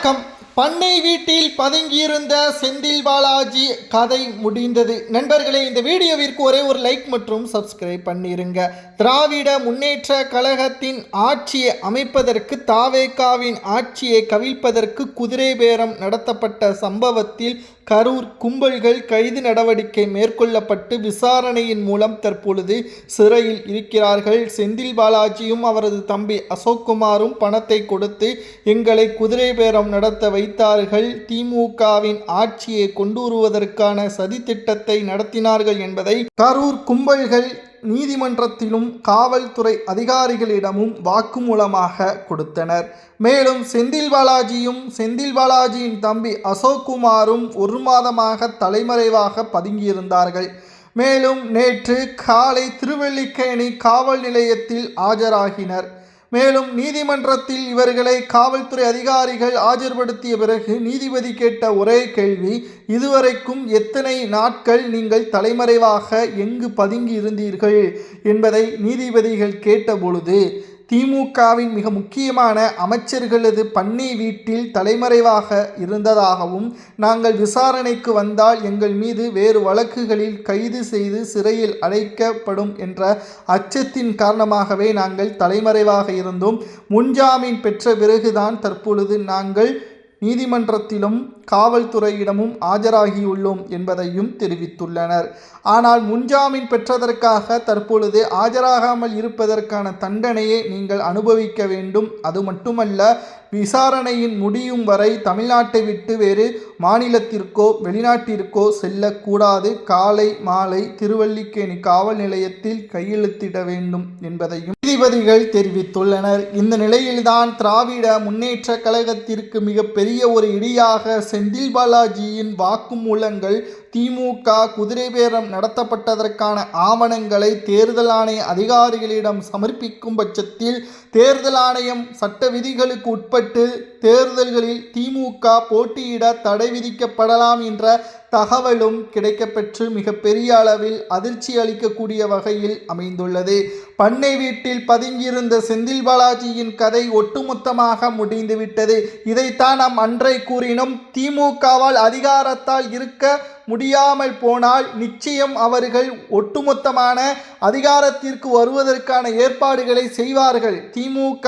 வணக்கம். பண்ணை வீட்டில் பதுங்கியிருந்த செந்தில் பாலாஜி கதை முடிந்தது. நண்பர்களே, இந்த வீடியோவிற்கு ஒரே ஒரு லைக் மற்றும் சப்ஸ்கிரைப் பண்ணிருங்க. திராவிட முன்னேற்ற கழகத்தின் ஆட்சியை அமைப்பதற்கு தாவேகாவின் ஆட்சியை கவிழ்ப்பதற்கு குதிரை பேரம் நடத்தப்பட்ட சம்பவத்தில் கரூர் கும்பல்கள் கைது நடவடிக்கை மேற்கொள்ளப்பட்டு விசாரணையின் மூலம் தற்பொழுது சிறையில் இருக்கிறார்கள். செந்தில் பாலாஜியும் அவரது தம்பி அசோக்குமாரும் பணத்தை கொடுத்து எங்களை குதிரை பேரம் நடத்த வைத்தார்கள், திமுகவின் ஆட்சியை கொண்டு வருவதற்கான சதித்திட்டத்தை நடத்தினார்கள் என்பதை கரூர் கும்பல்கள் நீதிமன்றத்திலும் காவல்துறை அதிகாரிகளிடமும் வாக்குமூலமாக கொடுத்தனர். மேலும் செந்தில் பாலாஜியும் செந்தில் பாலாஜியின் தம்பி அசோக்குமாரும் ஒரு மாதமாக தலைமறைவாக பதுங்கியிருந்தார்கள். மேலும் நேற்று காலை திருவல்லிக்கேணி காவல் நிலையத்தில் ஆஜராகினர். மேலும் நீதிமன்றத்தில் இவர்களை காவல்துறை அதிகாரிகள் ஆஜர்படுத்திய பிறகு நீதிபதி கேட்ட ஒரே கேள்வி, இதுவரைக்கும் எத்தனை நாட்கள் நீங்கள் தலைமறைவாக எங்கு பதுங்கி இருந்தீர்கள் என்பதை நீதிபதிகள் கேட்டபொழுது, திமுகவின் மிக முக்கியமான அமைச்சர்களது பண்ணை வீட்டில் தலைமறைவாக இருந்ததாகவும், நாங்கள் விசாரணைக்கு வந்தால் எங்கள் மீது வேறு வழக்குகளில் கைது செய்து சிறையில் அடைக்கப்படும் என்ற அச்சத்தின் காரணமாகவே நாங்கள் தலைமறைவாக இருந்தோம். முன்ஜாமீன் பெற்ற பிறகுதான் தற்பொழுது நாங்கள் நீதிமன்றத்திலும் காவல்துறையிடமும் ஆஜராகியுள்ளோம் என்பதையும் தெரிவித்துள்ளனர். ஆனால் முன்ஜாமீன் பெற்றதற்காக தற்பொழுது ஆஜராகாமல் இருப்பதற்கான தண்டனையை நீங்கள் அனுபவிக்க வேண்டும். அது மட்டுமல்ல, விசாரணையின் முடியும் வரை தமிழ்நாட்டை விட்டு வேறு மாநிலத்திற்கோ வெளிநாட்டிற்கோ செல்லக்கூடாது. காலை மாலை திருவல்லிக்கேணி காவல் நிலையத்தில் கையெழுத்திட வேண்டும் என்பதையும் நீதிபதிகள் தெரிவித்துள்ளனர். இந்த நிலையில்தான் திராவிட முன்னேற்ற கழகத்திற்கு மிகப்பெரிய ஒரு இடியாக செந்தில் பாலாஜியின் வாக்குமூலங்கள், திமுக குதிரை பேரம் நடத்தப்பட்டதற்கான ஆவணங்களை தேர்தல் ஆணைய அதிகாரிகளிடம் சமர்ப்பிக்கும் பட்சத்தில் தேர்தல் ஆணையம் சட்ட விதிகளுக்கு உட்பட்டு தேர்தல்களில் திமுக போட்டியிட தடை விதிக்கப்படலாம் என்ற தகவலும் கிடைக்கப்பெற்று மிகப்பெரிய அளவில் அதிர்ச்சி அளிக்கக்கூடிய வகையில் அமைந்துள்ளது. பண்ணை வீட்டில் பதுங்கியிருந்த செந்தில் பாலாஜியின் கதை ஒட்டுமொத்தமாக முடிந்துவிட்டது. இதைத்தான் நாம் அன்றை கூறினோம். திமுகவால் அதிகாரத்தால் இருக்க முடியாமல் போனால் நிச்சயம் அவர்கள் ஒட்டுமொத்தமான அதிகாரத்திற்கு வருவதற்கான ஏற்பாடுகளை செய்வார்கள். திமுக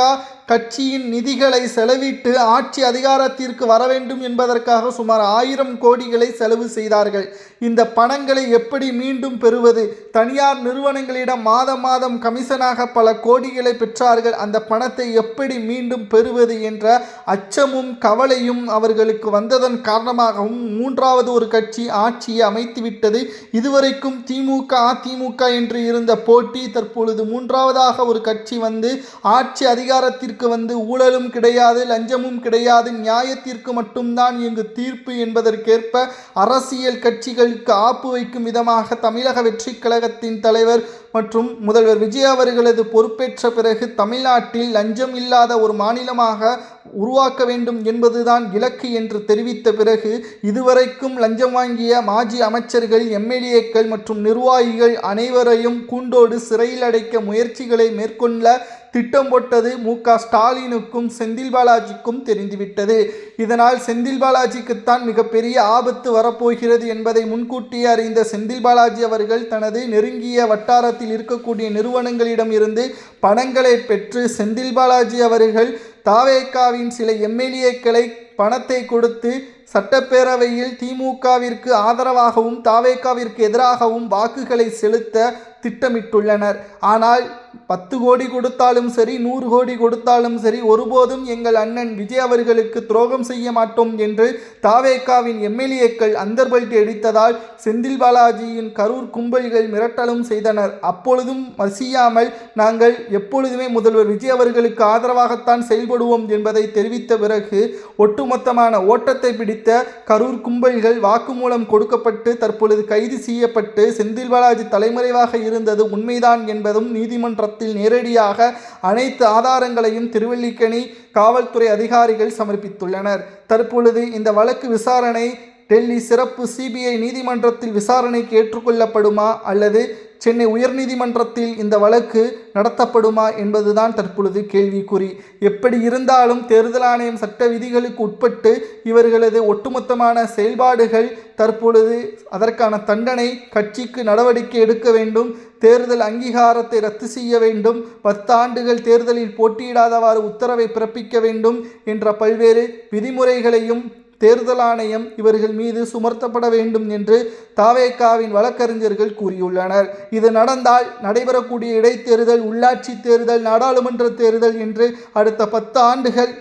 கட்சியின் நிதிகளை செலவிட்டு ஆட்சி அதிகாரத்திற்கு வர வேண்டும் என்பதற்காக சுமார் 1000 கோடிகளை செலவு செய்தார்கள். இந்த பணங்களை எப்படி மீண்டும் பெறுவது? தனியார் நிறுவனங்களிடம் மாதம் கமிஷனாக பல கோடிகளை பெற்றார்கள். அந்த பணத்தை எப்படி மீண்டும் பெறுவது என்ற அச்சமும் கவலையும் அவர்களுக்கு வந்ததன் காரணமாகவும் மூன்றாவது ஒரு கட்சி ஆட்சியை அமைத்துவிட்டது. இதுவரைக்கும் திமுக அதிமுக என்று இருந்த போட்டி தற்பொழுது மூன்றாவதாக ஒரு கட்சி வந்து ஆட்சி அதிகாரத்திற்கு வந்து ஊழலும் கிடையாது, லஞ்சமும் கிடையாது, நியாயத்திற்கு மட்டும்தான் இங்கு தீர்ப்பு என்பதற்கேற்ப அரசியல் கட்சிகளுக்கு ஆப்பு வைக்கும் விதமாக தமிழக வெற்றி கழகத்தின் தலைவர் மற்றும் முதல்வர் விஜய் அவர்களது பொறுப்பேற்ற பிறகு தமிழ்நாட்டில் லஞ்சம் இல்லாத ஒரு மாநிலமாக உருவாக்க வேண்டும் என்பதுதான் இலக்கு என்று தெரிவித்த பிறகு இதுவரைக்கும் லஞ்சம் வாங்கிய மாஜி அமைச்சர்கள், எம்எல்ஏக்கள் மற்றும் நிர்வாகிகள் அனைவரையும் கூண்டோடு சிறையில் அடைக்க முயற்சிகளை மேற்கொள்ள திட்டம் போட்டது மு.க. ஸ்டாலினுக்கும் செந்தில் பாலாஜிக்கும் தெரிந்துவிட்டது. இதனால் செந்தில் பாலாஜிக்குத்தான் மிகப்பெரிய ஆபத்து வரப்போகிறது என்பதை முன்கூட்டியே அறிந்த செந்தில் பாலாஜி அவர்கள் தனது நெருங்கிய வட்டாரத்தில் இருக்கக்கூடிய நிறுவனங்களிடம் இருந்து பணங்களை பெற்று செந்தில் பாலாஜி அவர்கள் தாவேகாவின் சில எம்எல்ஏக்களை பணத்தை கொடுத்து சட்டப்பேரவையில் திமுகவிற்கு ஆதரவாகவும் தாவேகாவிற்கு எதிராகவும் வாக்குகளை செலுத்த திட்டமிட்டுள்ளனர். ஆனால் 10 கோடி கொடுத்தாலும் சரி, 100 கோடி கொடுத்தாலும் சரி, ஒருபோதும் எங்கள் அண்ணன் விஜய் அவர்களுக்கு துரோகம் செய்ய மாட்டோம் என்று தாவேகாவின் எம்எல்ஏக்கள் அந்தர்பல்ட்டி அடித்ததால் செந்தில் பாலாஜியின் கரூர் கும்பல்கள் மிரட்டலும் செய்தனர். அப்பொழுதும் மசியாமல் நாங்கள் எப்பொழுதுமே முதல்வர் விஜய் அவர்களுக்கு ஆதரவாகத்தான் செயல்படுவோம் என்பதை தெரிவித்த பிறகு ஒட்டுமொத்தமான ஓட்டத்தை பிடித்த கரூர் கும்பல்கள் வாக்குமூலம் கொடுக்கப்பட்டு தற்பொழுது கைது செய்யப்பட்டு செந்தில் பாலாஜி தலைமறைவாக இருந்தது உண்மைதான் என்பதும் நீதிமன்றத்தில் நேரடியாக அனைத்து ஆதாரங்களையும் திருவல்லிக்கேணி காவல்துறை அதிகாரிகள் சமர்ப்பித்துள்ளனர். தற்பொழுது இந்த வழக்கு விசாரணை டெல்லி சிறப்பு சிபிஐ நீதிமன்றத்தில் விசாரணைக்கு ஏற்றுக்கொள்ளப்படுமா அல்லது சென்னை உயர்நீதிமன்றத்தில் இந்த வழக்கு நடத்தப்படுமா என்பதுதான் தற்பொழுது கேள்விக்குறி. எப்படி இருந்தாலும் தேர்தல் ஆணையம் சட்ட விதிகளுக்கு உட்பட்டு இவர்களது ஒட்டுமொத்தமான செயல்பாடுகள் தற்பொழுது அதற்கான தண்டனை, கட்சிக்கு நடவடிக்கை எடுக்க வேண்டும், தேர்தல் அங்கீகாரத்தை ரத்து செய்ய வேண்டும், 10 ஆண்டுகள் தேர்தலில் போட்டியிடாதவாறு உத்தரவை பிறப்பிக்க வேண்டும் என்ற பல்வேறு விதிமுறைகளையும் தேர்தல் ஆணையம் இவர்கள் மீது சுமர்த்தப்பட வேண்டும் என்று தாவேகாவின் வழக்கறிஞர்கள் கூறியுள்ளனர். இது நடந்தால் நடைபெறக்கூடிய இடைத்தேர்தல், உள்ளாட்சி தேர்தல், நாடாளுமன்ற தேர்தல் என்று அடுத்த 10 ஆண்டுகள்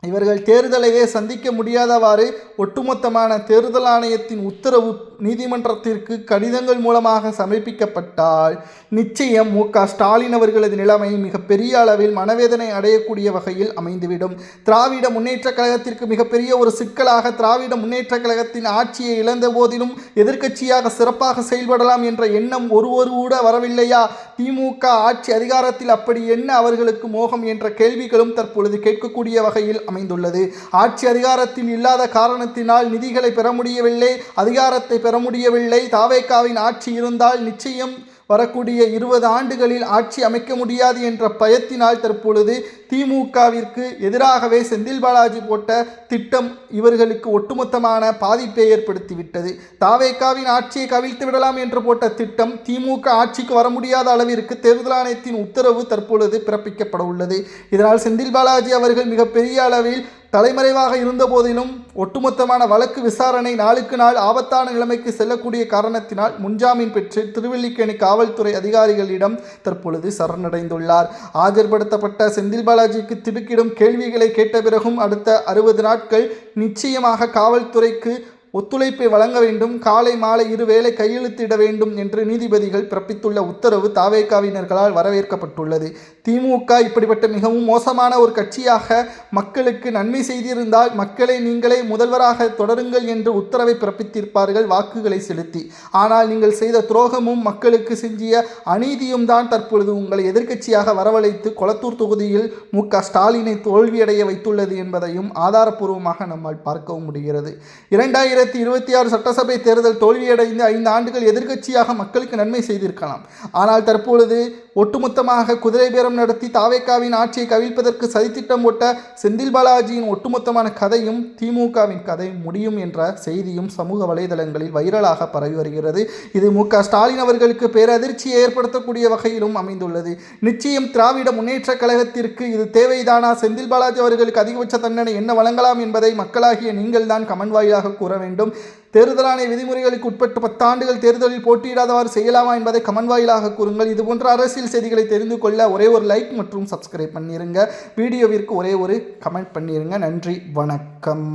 இவர்கள் தேர்தலையே சந்திக்க முடியாதவாறு ஒட்டுமொத்தமான தேர்தல் ஆணையத்தின் உத்தரவு நீதிமன்றத்திற்கு கடிதங்கள் மூலமாக சமர்ப்பிக்கப்பட்டால் நிச்சயம் மு.க. ஸ்டாலின் அவர்களது நிலைமை மிகப்பெரிய அளவில் மனவேதனை அடையக்கூடிய வகையில் அமைந்துவிடும். திராவிட முன்னேற்றக் கழகத்திற்கு மிகப்பெரிய ஒரு சிக்கலாக, திராவிட முன்னேற்றக் கழகத்தின் ஆட்சியை இழந்த போதிலும் எதிர்க்கட்சியாக சிறப்பாக செயல்படலாம் என்ற எண்ணம் ஒருவர் கூட வரவில்லையா? திமுக ஆட்சி அதிகாரத்தில் அப்படி என்ன அவர்களுக்கு மோகம் என்ற கேள்விகளும் தற்பொழுது கேட்கக்கூடிய வகையில் அமைந்துள்ளது. ஆட்சி அதிகாரத்தில் இல்லாத காரணத்தினால் நிதிகளை பெற முடியவில்லை, அதிகாரத்தை பெற முடியவில்லை. தாவேகாவின் ஆட்சி இருந்தால் நிச்சயம் வரக்கூடிய 20 ஆண்டுகளில் ஆட்சி அமைக்க முடியாது என்ற பயத்தினால் தற்பொழுது திமுகவிற்கு எதிராகவே செந்தில் பாலாஜி போட்ட திட்டம் இவர்களுக்கு ஒட்டுமொத்தமான பாதிப்பை ஏற்படுத்திவிட்டது. தாவேகாவின் ஆட்சியை கவிழ்த்து விடலாம் என்று போட்ட திட்டம் திமுக ஆட்சிக்கு வர முடியாத அளவிற்கு தேர்தல் ஆணையத்தின் உத்தரவு தற்பொழுது பிறப்பிக்கப்பட உள்ளது. இதனால் செந்தில் பாலாஜி அவர்கள் மிகப்பெரிய அளவில் தலைமறைவாக இருந்த போதிலும் ஒட்டுமொத்தமான வழக்கு விசாரணை நாளுக்கு நாள் ஆபத்தான நிலைமைக்கு செல்லக்கூடிய காரணத்தினால் முன்ஜாமீன் பெற்று திருவல்லிக்கேணி காவல்துறை அதிகாரிகளிடம் தற்பொழுது சரணடைந்துள்ளார். ஆஜர்படுத்தப்பட்ட செந்தில் பாலாஜிக்கு திடுக்கிடும் கேள்விகளை கேட்ட பிறகும் அடுத்த 60 நாட்கள் நிச்சயமாக காவல்துறைக்கு ஒத்துழைப்பை வழங்க வேண்டும், காலை மாலை 2 வேளை கையெழுத்திட வேண்டும் என்று நீதிபதிகள் பிறப்பித்துள்ள உத்தரவு தாவேகாவினர்களால் வரவேற்கப்பட்டுள்ளது. திமுக இப்படிப்பட்ட மிகவும் மோசமான ஒரு கட்சியாக மக்களுக்கு நன்மை செய்திருந்தால் மக்களை நீங்களே முதல்வராக தொடருங்கள் என்று உத்தரவை பிறப்பித்திருப்பார்கள் வாக்குகளை செலுத்தி. ஆனால் நீங்கள் செய்த துரோகமும் மக்களுக்கு செஞ்சிய அநீதியும் தான் தற்பொழுது உங்களை எதிர்க்கட்சியாக வரவழைத்து கொளத்தூர் தொகுதியில் மு.க. ஸ்டாலினை தோல்வியடைய வைத்துள்ளது என்பதையும் ஆதாரப்பூர்வமாக நம்மால் பார்க்கவும் முடிகிறது. 2026 சட்டசபை தேர்தல் தோல்வியடைந்து 5 ஆண்டுகள் எதிர்க்கட்சியாக மக்களுக்கு நன்மை செய்திருக்கலாம். ஆனால் தற்பொழுது ஒட்டுமொத்தமாக குதிரை பேரம் நடத்தி தாவேகாவின் ஆட்சியை கவிழ்ப்பதற்கு சதித்திட்டம் போட்ட செந்தில் பாலாஜியின் ஒட்டுமொத்தமான கதையும் திமுகவின் கதை முடியும் என்ற செய்தியும் சமூக வலைதளங்களில் வைரலாக பரவி வருகிறது. இது மு.க. ஸ்டாலின் அவர்களுக்கு பேரதிர்ச்சியை ஏற்படுத்தக்கூடிய வகையிலும் அமைந்துள்ளது. நிச்சயம் திராவிட முன்னேற்றக் கழகத்திற்கு இது தேவைதானா? செந்தில் பாலாஜி அவர்களுக்கு அதிகபட்ச தண்டனை என்ன வழங்கலாம் என்பதை மக்களாகிய நீங்கள் தான் கமெண்ட் வாயிலாக கூற வேண்டும். தேர்தல் ஆணைய விதிமுறைகளுக்கு உட்பட்டு 10 ஆண்டுகள் தேர்தலில் போட்டியிடாதவாறு செய்யலாமா என்பதை கமெண்ட் வாயிலாக கூறுங்கள். இதுபோன்ற அரசியல் செய்திகளை தெரிந்து கொள்ள ஒரே ஒரு லைக் மற்றும் சப்ஸ்கிரைப் பண்ணிருங்க. வீடியோவிற்கு ஒரே ஒரு கமெண்ட் பண்ணிருங்க. நன்றி, வணக்கம்.